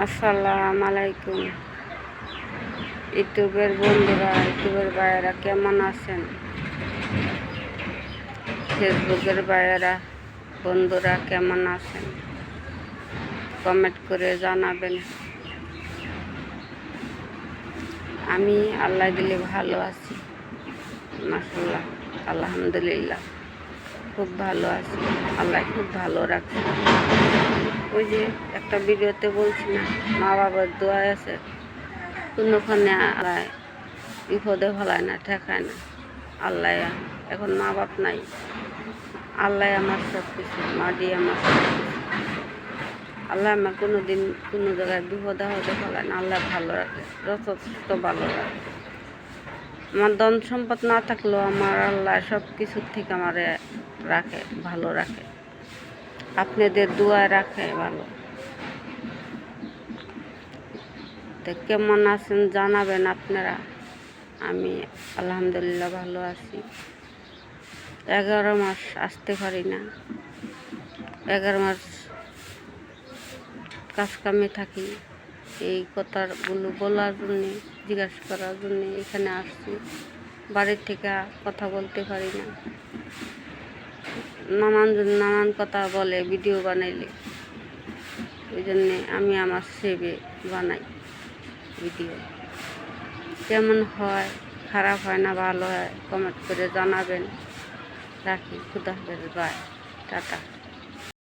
আসসালামু আলাইকুম ইউটিউবের বন্ধুরা, ইউটিউবের ভাইয়েরা কেমন আছেন? ফেসবুকের ভাইয়েরা বন্ধুরা কেমন আছেন? কমেন্ট করে জানাবেন। আমি আল্লাহ দিলে ভালো আছি, মাশাআল্লাহ, আলহামদুলিল্লাহ, খুব ভালো আছি। আল্লাহ খুব ভালো রাখছে। ওই যে একটা ভিডিওতে বলছি না, মা বাবার দোয়া আছে, কোনোখানে আল্লাহ বিপদে ফেলায় না, ঠেকায় না। আল্লাহ এখন মা বাপ নাই, আল্লাহ আমার সব কিছু, মাটি আমার সব কিছু। আল্লাহ আমার কোনো দিন কোনো জায়গায় বিপদে হতে ফেলায় না। আল্লাহ ভালো রাখে, যথেষ্ট ভালো রাখে। আমার ধন সম্পদ না থাকলেও আমার আল্লাহ সব কিছুর থেকে আমার রাখে, ভালো রাখে। আপনাদের দোয়ায় রাখে ভালো। তো কেমন আছেন জানাবেন আপনারা। আমি আলহামদুলিল্লাহ ভালো আছি। 11 মাস আসতে পারি না, 11 মাস কাজ কামে থাকি। এই কথাগুলো বলার জন্যে, জিজ্ঞাসা করার জন্যে এখানে আসছি। বাড়ির থেকে কথা বলতে পারি না, নানান কথা বলে ভিডিও বানাইলে। ওই জন্যে আমি আমার সেভে বানাই ভিডিও। কেমন হয়, খারাপ হয় না ভালো হয়, কমেন্ট করে জানাবেন। রাখি, খুদা হাফেজ, বাই, টাটা।